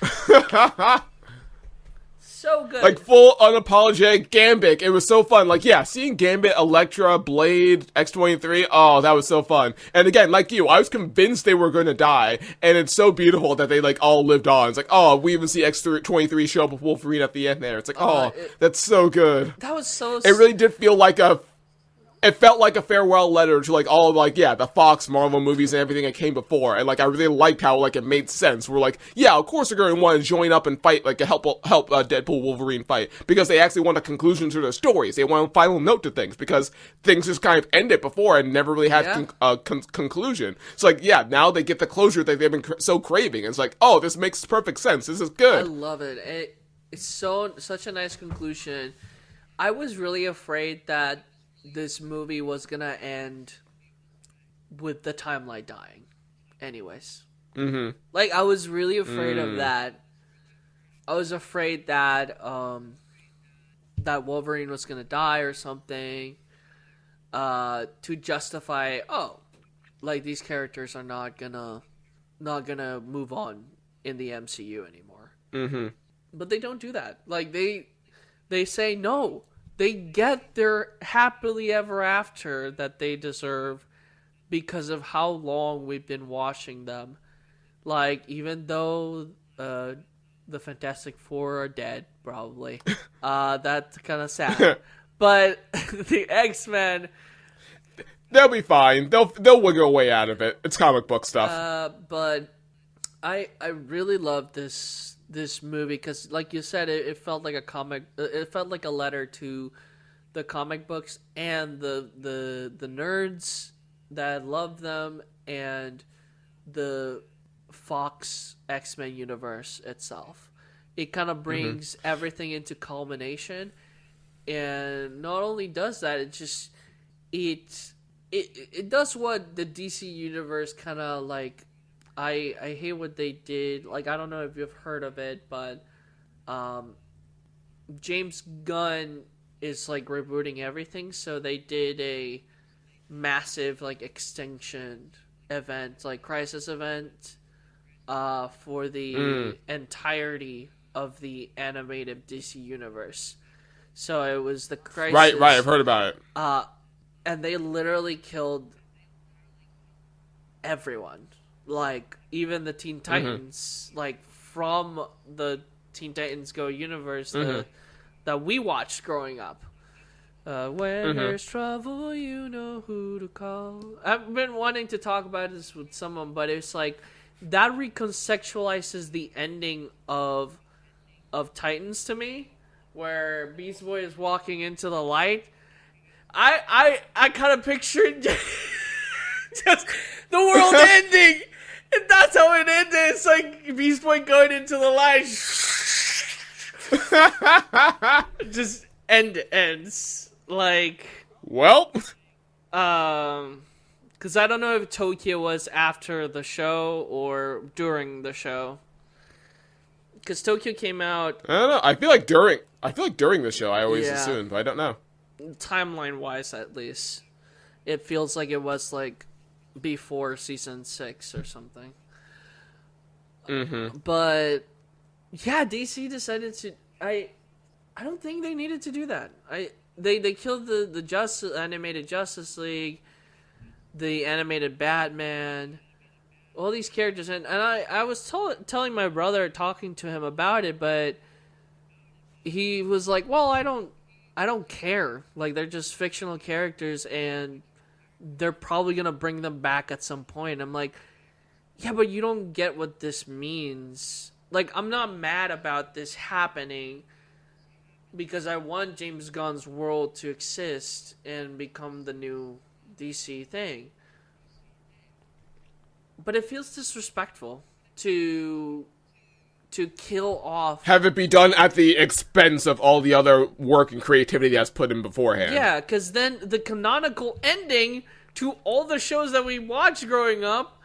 So good. Like, full unapologetic Gambit. It was so fun. Like, yeah, seeing Gambit, Elektra, Blade, X-23, oh, that was so fun. And again, like you, I was convinced they were going to die, and it's so beautiful that they, like, all lived on. It's like, oh, we even see X-23 show up with Wolverine at the end there. It's like, oh, that's so good. That was so... It really did feel like it felt like a farewell letter to, like, all of, like, yeah, the Fox Marvel movies and everything that came before. And, like, I really liked how, like, it made sense. We're like, yeah, of course they're going to want to join up and fight, like, help Deadpool Wolverine fight. Because they actually want a conclusion to their stories. They want a final note to things. Because things just kind of ended before and never really had conclusion. So, like, yeah, now they get the closure that they've been so craving. And it's like, oh, this makes perfect sense. This is good. I love it. It's such a nice conclusion. I was really afraid that this movie was gonna end with the timeline dying. Anyways. Like, I was really afraid of that. I was afraid that that Wolverine was gonna die or something. To justify, like, these characters are not gonna move on in the MCU anymore. But they don't do that. Like, they say no. They get their happily ever after that they deserve because of how long we've been watching them. Like, even though the Fantastic Four are dead, probably, that's kind of sad. But the X-Men, they'll be fine. They'll wiggle away out of it. It's comic book stuff. But I really love this movie because, like you said, it felt like a comic. It felt like a letter to the comic books and the nerds that love them and the Fox X-Men universe itself. It kind of brings everything into culmination, and not only does that, it does what the DC universe kind of like. I hate what they did. Like, I don't know if you've heard of it, but James Gunn is, like, rebooting everything. So they did a massive, like, extinction event, like, crisis event for the entirety of the animated DC universe. So it was the crisis. Right, I've heard about it. And they literally killed everyone. Like, even the Teen Titans, like, from the Teen Titans Go universe that we watched growing up. When there's trouble, you know who to call. I've been wanting to talk about this with someone, but it's like, that reconceptualizes the ending of Titans to me, where Beast Boy is walking into the light. I kind of pictured just the world ending. And that's how it ended. It's like Beast Boy going into the light. Just ends. Like, well, because I don't know if Tokyo was after the show or during the show. Because Tokyo came out I don't know. I feel like during the show, I always assumed, but I don't know. timeline wise, at least. It feels like it was like before season 6 or something. Mm-hmm. But yeah, DC decided to. I don't think they needed to do that. They killed the animated Justice League, the animated Batman, all these characters, and I was telling my brother, talking to him about it, but he was like, "Well, I don't care. Like, they're just fictional characters, and they're probably gonna bring them back at some point." I'm like, "Yeah, but you don't get what this means. Like, I'm not mad about this happening because I want James Gunn's world to exist and become the new DC thing. But it feels disrespectful to kill off. Have it be done at the expense of all the other work and creativity that's put in beforehand. Yeah, because then the canonical ending to all the shows that we watched growing up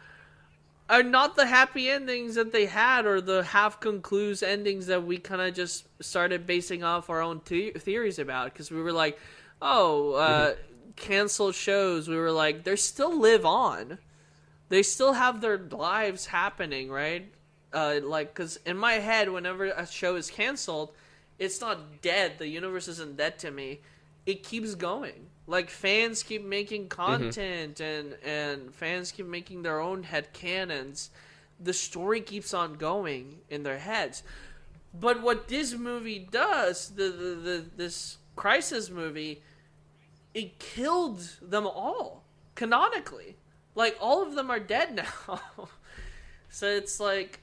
are not the happy endings that they had, or the half-conclusive endings that we kind of just started basing off our own theories about. Because we were like, canceled shows. We were like, they still live on. They still have their lives happening, right? Because in my head, whenever a show is canceled, it's not dead. The universe isn't dead to me. It keeps going. Like, fans keep making content, and fans keep making their own headcanons. The story keeps on going in their heads. But what this movie does, this Crisis movie, it killed them all, canonically. Like, all of them are dead now. So it's like,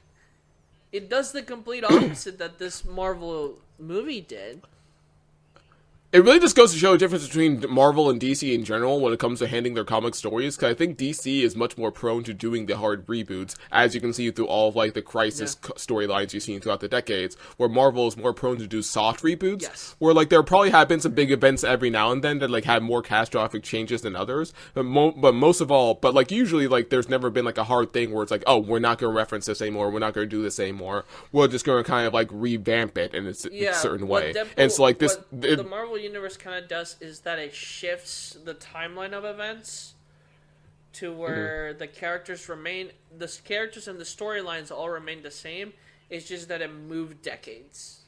it does the complete opposite that this Marvel movie did. It really just goes to show the difference between Marvel and DC in general when it comes to handling their comic stories, because I think DC is much more prone to doing the hard reboots, as you can see through all of, like, the Crisis storylines you've seen throughout the decades, where Marvel is more prone to do soft reboots, where, like, there probably have been some big events every now and then that, like, had more catastrophic changes than others, but most of all, but, like, usually, like, there's never been, like, a hard thing where it's like, oh, we're not going to reference this anymore, we're not going to do this anymore, we're just going to kind of, like, revamp it in a certain way. And so, like, the Marvel universe kind of does is that it shifts the timeline of events to where the characters and the storylines all remain the same. It's just that it moved decades.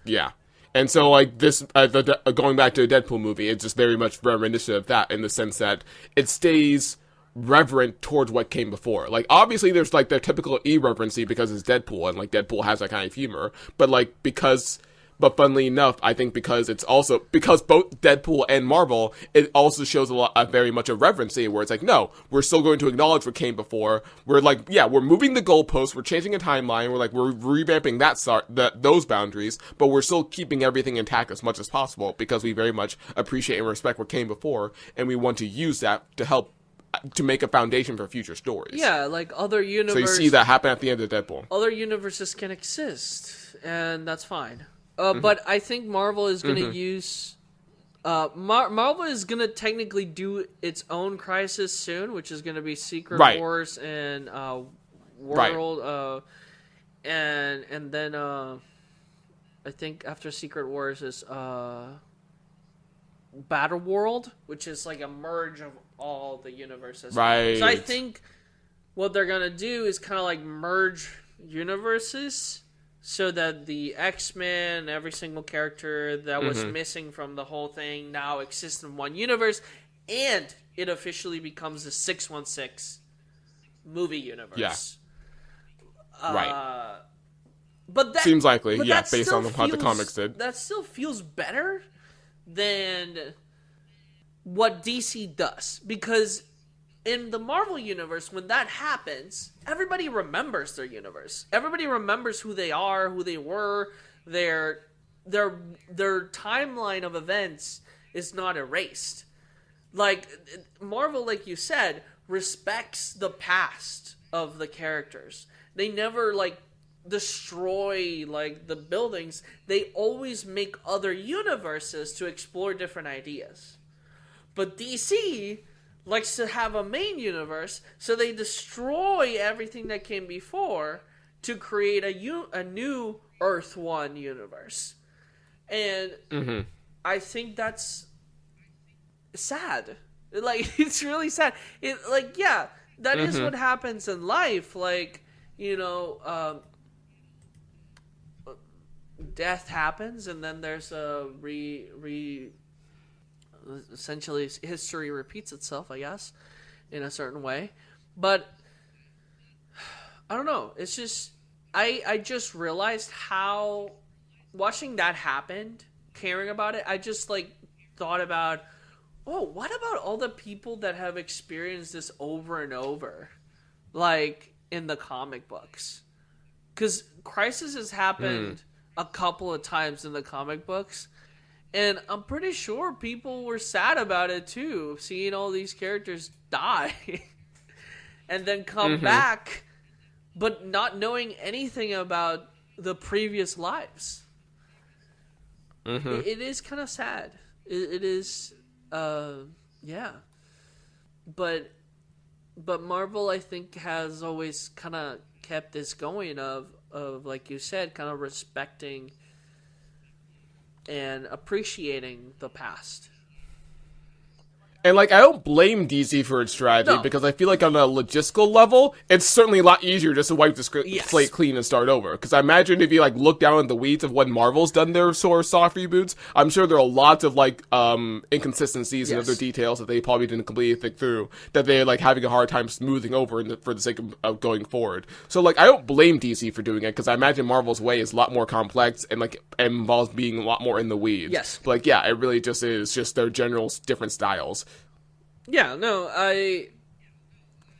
Yeah. And so, like, this, going back to the Deadpool movie, it's just very much reminiscent of that, in the sense that it stays reverent towards what came before. Like, obviously there's, like, the typical irreverency because it's Deadpool, and, like, Deadpool has that kind of humor, but, like, but funnily enough, I think because both Deadpool and Marvel, it also shows very much a reverency, where it's like, no, we're still going to acknowledge what came before. We're like, yeah, we're moving the goalposts, we're changing a timeline, we're revamping those boundaries, but we're still keeping everything intact as much as possible, because we very much appreciate and respect what came before, and we want to use that to help to make a foundation for future stories. Yeah, like other universes. So you see that happen at the end of Deadpool. Other universes can exist, and that's fine. But I think Marvel is going to use... Marvel is going to technically do its own Crisis soon, which is going to be Secret Wars and World. And then I think after Secret Wars is Battle World, which is like a merge of all the universes. Right. So I think what they're going to do is kind of like merge universes, so that the X-Men, every single character that was missing from the whole thing now exists in one universe, and it officially becomes the 616 movie universe. Yeah. Right. But that seems likely, but based on what the comics did. That still feels better than what DC does, because in the Marvel universe, when that happens, everybody remembers their universe. Everybody remembers who they are, who they were. Their timeline of events is not erased. Like, Marvel, like you said, respects the past of the characters. They never, like, destroy, like, the buildings. They always make other universes to explore different ideas. But DC likes to have a main universe, so they destroy everything that came before to create a new Earth One universe, and I think that's sad. Like, it's really sad. It, like, yeah, that is what happens in life. Like, you know, death happens, and then there's a essentially history repeats itself, I guess, in a certain way. But I don't know. It's just I just realized how watching that happen, caring about it. I just like thought about, oh, what about all the people that have experienced this over and over, like in the comic books? Because Crisis has happened a couple of times in the comic books, and I'm pretty sure people were sad about it too, seeing all these characters die and then come back, but not knowing anything about the previous lives. It is kind of sad. It is, yeah. But Marvel, I think, has always kind of kept this going of like you said, kind of respecting and appreciating the past. And, like, I don't blame DC for its strategy, because I feel like on a logistical level, it's certainly a lot easier just to wipe the slate clean and start over. Because I imagine if you, like, look down at the weeds of when Marvel's done their sort of soft reboots, I'm sure there are lots of, like, inconsistencies and other details that they probably didn't completely think through, that they're, like, having a hard time smoothing over for the sake of going forward. So, like, I don't blame DC for doing it, because I imagine Marvel's way is a lot more complex and, like, involves being a lot more in the weeds. Yes. But, like, yeah, it really just is just their general different styles. Yeah, no, I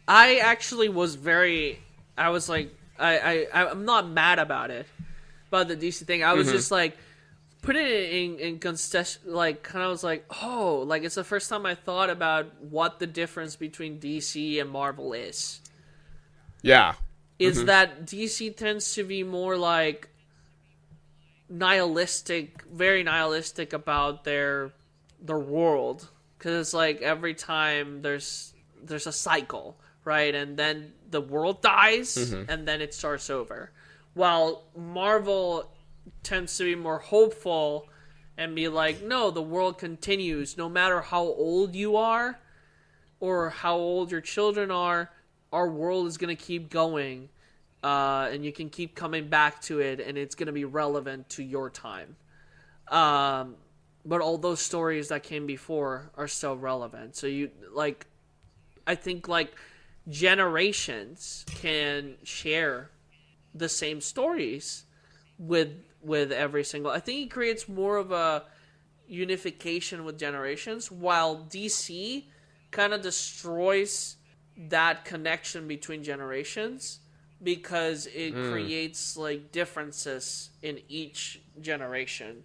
actually was I was like, I'm not mad about it, about the DC thing. I was just like, putting it in like, kind of was like, oh, like, it's the first time I thought about what the difference between DC and Marvel is. Yeah. Is that DC tends to be more like nihilistic, very nihilistic about their world. Because it's like every time there's a cycle, right? And then the world dies, and then it starts over. While Marvel tends to be more hopeful and be like, no, the world continues. No matter how old you are or how old your children are, our world is going to keep going. And you can keep coming back to it, and it's going to be relevant to your time. But all those stories that came before are still relevant. So you, like, I think, like, generations can share the same stories with every single. I think it creates more of a unification with generations, while DC kind of destroys that connection between generations because it creates, like, differences in each generation.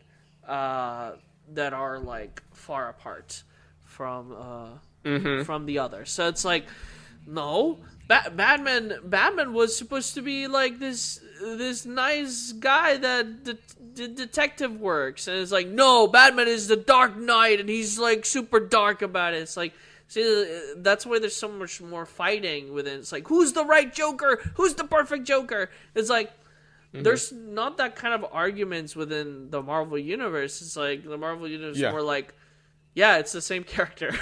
That are, like, far apart from the other. So it's like, no, Batman was supposed to be like this nice guy that did detective works, and it's like, no, Batman is the Dark Knight, and he's, like, super dark about it. It's like, see, that's why there's so much more fighting within. It's like, who's the right Joker? Who's the perfect Joker? It's like, there's not that kind of arguments within the Marvel Universe. It's like, the Marvel Universe is more like, yeah, it's the same character.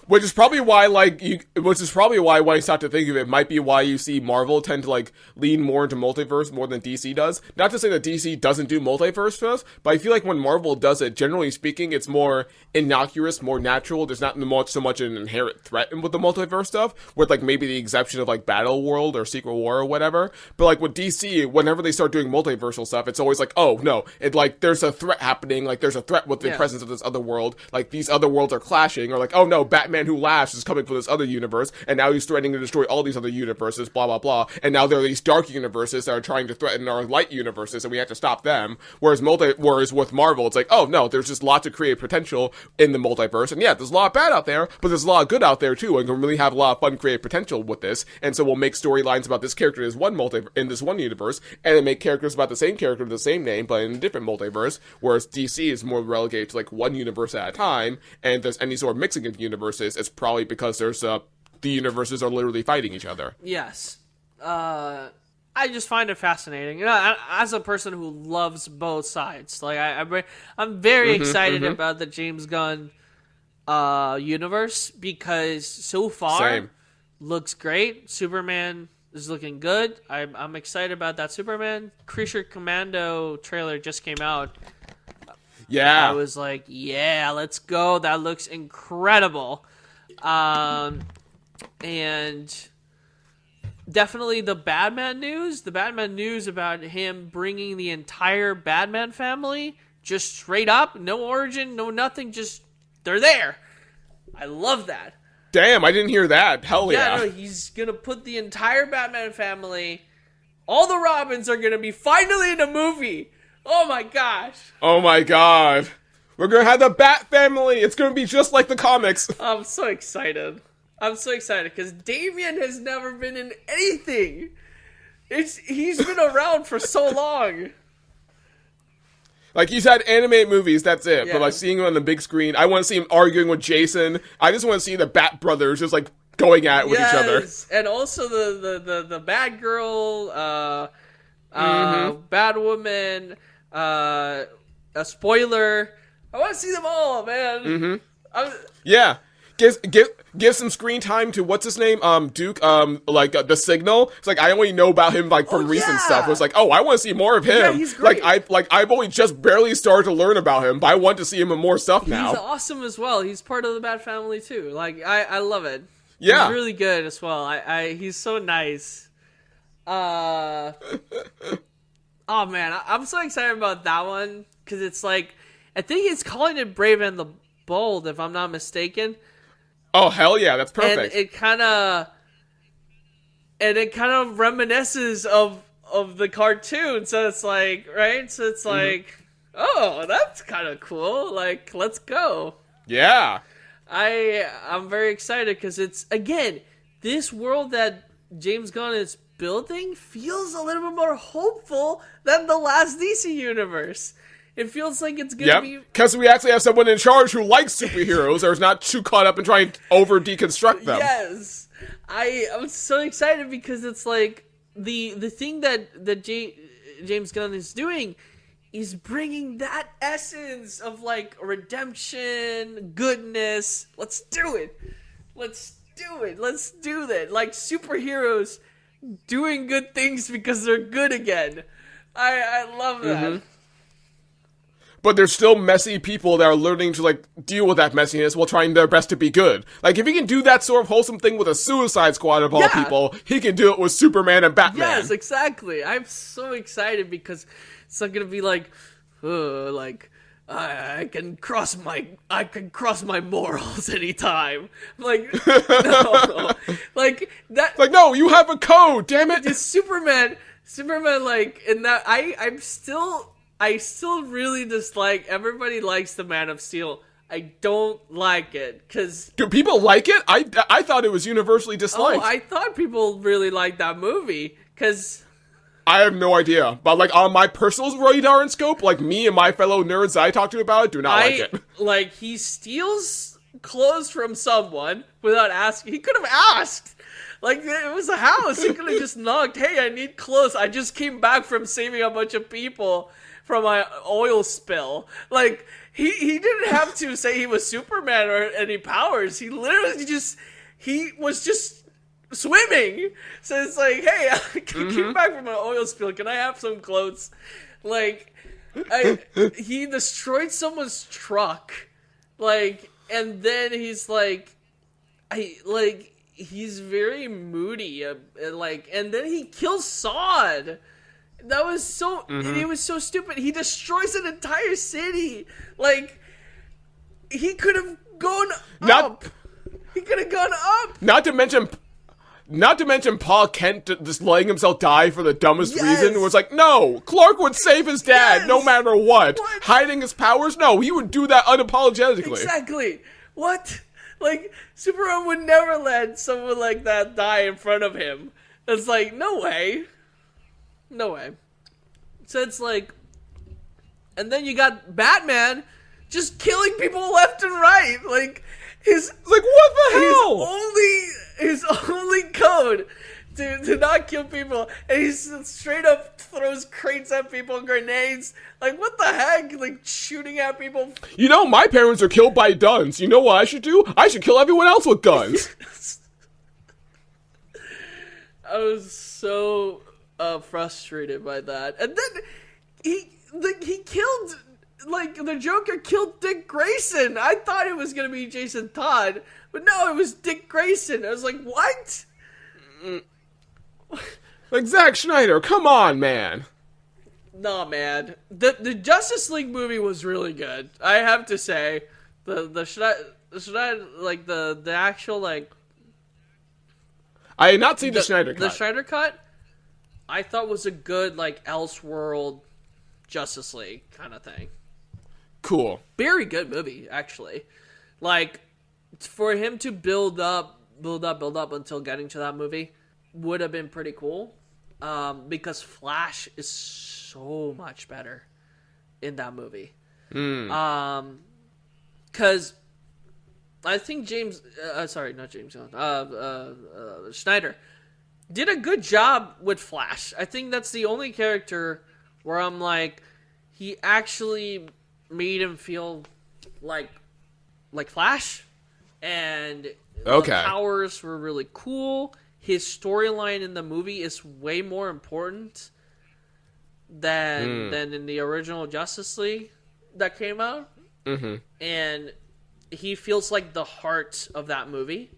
Which is probably why, like, when you start to think of it, might be why you see Marvel tend to, like, lean more into multiverse more than DC does. Not to say that DC doesn't do multiverse stuff, but I feel like when Marvel does it, generally speaking, it's more innocuous, more natural. There's not so much an inherent threat with the multiverse stuff, with, like, maybe the exception of, like, Battle World or Secret War or whatever. But, like, with DC, whenever they start doing multiversal stuff, it's always like, oh, no, it, like, there's a threat happening, like, there's a threat with the presence of this other world, like, these other worlds are clashing, or like, oh, no, Batman Who Laughs is coming from this other universe, and now he's threatening to destroy all these other universes, blah, blah, blah, and now there are these dark universes that are trying to threaten our light universes, and we have to stop them, whereas with Marvel, it's like, oh, no, there's just lots of creative potential in the multiverse, and yeah, there's a lot of bad out there, but there's a lot of good out there, too, and can really have a lot of fun creative potential with this, and so we'll make storylines about this character in this one universe, and then make characters about the same character with the same name, but in a different multiverse, whereas DC is more relegated to, like, one universe at a time, and if there's any sort of mixing of universes, it's probably because there's the universes are literally fighting each other. Yes. I just find it fascinating. As a person who loves both sides, like I'm very excited about the James Gunn universe because so far Same. looks great. Superman is looking good. I'm excited about that Superman. Creature Commando trailer just came out. Yeah. I was like, yeah, let's go. That looks incredible. And definitely the Batman news. The Batman news about him bringing the entire Batman family just straight up. No origin, no nothing. Just, they're there. I love that. Damn, I didn't hear that. Hell yeah. No, he's going to put the entire Batman family, all the Robins are going to be finally in a movie. Oh my gosh. Oh my god. We're gonna have the Bat family. It's gonna be just like the comics. I'm so excited. I'm so excited because Damian has never been in anything. He's been around for so long. Like, he's had animated movies, that's it. Yeah. But, like, seeing him on the big screen, I want to see him arguing with Jason. I just want to see the Bat brothers just, like, going at it with each other. And also the Bad Girl, Batwoman, a spoiler. I want to see them all, man. Yeah. Give some screen time to, what's his name? Duke, the Signal. It's like, I only know about him, like, from recent stuff. It was like, oh, I want to see more of him. Yeah, he's great. I've only just barely started to learn about him, but I want to see him in more stuff now. He's awesome as well. He's part of the Bat family, too. Like, I love it. Yeah. He's really good as well. He's so nice. Oh, man. I'm so excited about that one, because it's like, I think he's calling it Brave and the Bold, if I'm not mistaken. Oh, hell yeah, that's perfect. And it kind of reminisces of the cartoon, so it's like, right? So it's like, oh, that's kind of cool. Like, let's go. Yeah. I'm very excited because it's, again, this world that James Gunn is building feels a little bit more hopeful than the last DC universe. It feels like it's going to be... because we actually have someone in charge who likes superheroes or is not too caught up in trying to over-deconstruct them. Yes. I'm so excited because it's like the thing that James Gunn is doing is bringing that essence of, like, redemption, goodness. Let's do it. Let's do it. Let's do that. Like, superheroes doing good things because they're good again. I love that. But there's still messy people that are learning to, like, deal with that messiness while trying their best to be good. Like, if he can do that sort of wholesome thing with a Suicide Squad of all people, he can do it with Superman and Batman. Yes, exactly. I'm so excited because it's not gonna be like, I can cross my morals anytime. Like, no, like that. Like, no, you have a code. Damn it! Just Superman, like in that. I still really dislike. Everybody likes the Man of Steel. I don't like it because. Do people like it? I thought it was universally disliked. Oh, I thought people really liked that movie because. I have no idea, but like on my personal radar and scope, like me and my fellow nerds I talk to about it do not like it. Like, he steals clothes from someone without asking. He could have asked. Like, it was a house. He could have just knocked. Hey, I need clothes. I just came back from saving a bunch of people from my oil spill. Like, he didn't have to say he was Superman or any powers. He literally he was just swimming. So it's like, hey, I came back from an oil spill. Can I have some clothes? Like, he destroyed someone's truck. Like, and then he's like, he's very moody. And then he kills Sod. That was so, it was so stupid. He destroys an entire city. Like, he could have gone up. He could have gone up. Not to mention Paul Kent just letting himself die for the dumbest reason. It was like, no, Clark would save his dad no matter what. Hiding his powers? No, he would do that unapologetically. Exactly. What? Like, Superman would never let someone like that die in front of him. It's like, no way. No way. So it's like, and then you got Batman just killing people left and right. Like, what the hell? His only code to not kill people, and he straight up throws crates at people, grenades. Like, what the heck? Like, shooting at people. You know, my parents are killed by guns. You know what I should do? I should kill everyone else with guns. I was so frustrated by that. And then he killed, like, the Joker killed Dick Grayson. I thought it was going to be Jason Todd, but no, it was Dick Grayson. I was like, what? Like, Zack Snyder, come on, man. Nah, man. The Justice League movie was really good. I have to say, the actual, like, I had not seen the Snyder cut. The Snyder cut, I thought was a good, like, Elseworld Justice League kind of thing. Cool. Very good movie, actually. Like, for him to build up until getting to that movie would have been pretty cool. Because Flash is so much better in that movie. Because I think Snyder did a good job with Flash. I think that's the only character where I'm like, he actually made him feel like Flash, and the powers were really cool. His storyline in the movie is way more important than in the original Justice League that came out. Mm-hmm. And he feels like the heart of that movie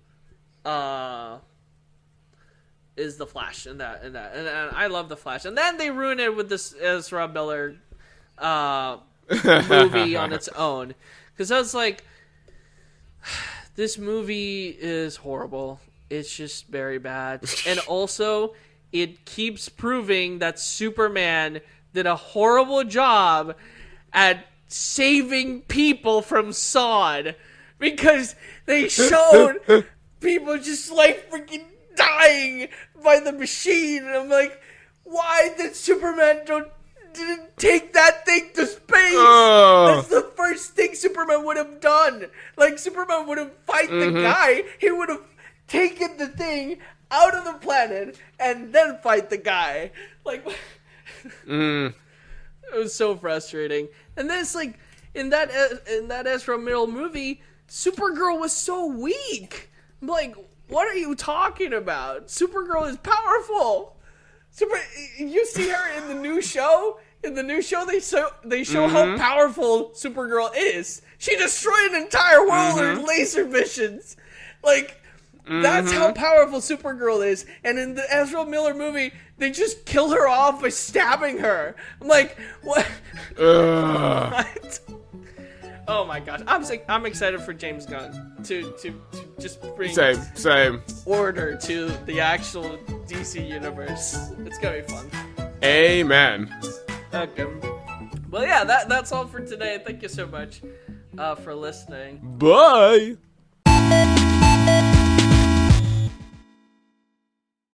is the Flash and I love the Flash. And then they ruin it with this Ezra Miller movie on its own, because I was like, this movie is horrible. It's just very bad. And also, it keeps proving that Superman did a horrible job at saving people from Zod, because they showed people just like freaking dying by the machine. And I'm like, why did Superman didn't take that thing to space? That's the first thing Superman would have done. Like, Superman would have fight the guy. He would have taken the thing out of the planet and then fight the guy. Like, it was so frustrating. And then it's like, in that Ezra Miller movie, Supergirl was so weak. I'm like, what are you talking about? Supergirl is powerful. You see her in the new show. In the new show, they show how powerful Supergirl is. She destroyed an entire world with laser missions. Like, that's how powerful Supergirl is. And in the Ezra Miller movie, they just kill her off by stabbing her. I'm like, what? What? Oh my gosh, I'm excited for James Gunn to just bring same order to the actual DC universe. It's gonna be fun. Amen. Okay. Well, yeah, that's all for today. Thank you so much for listening. Bye.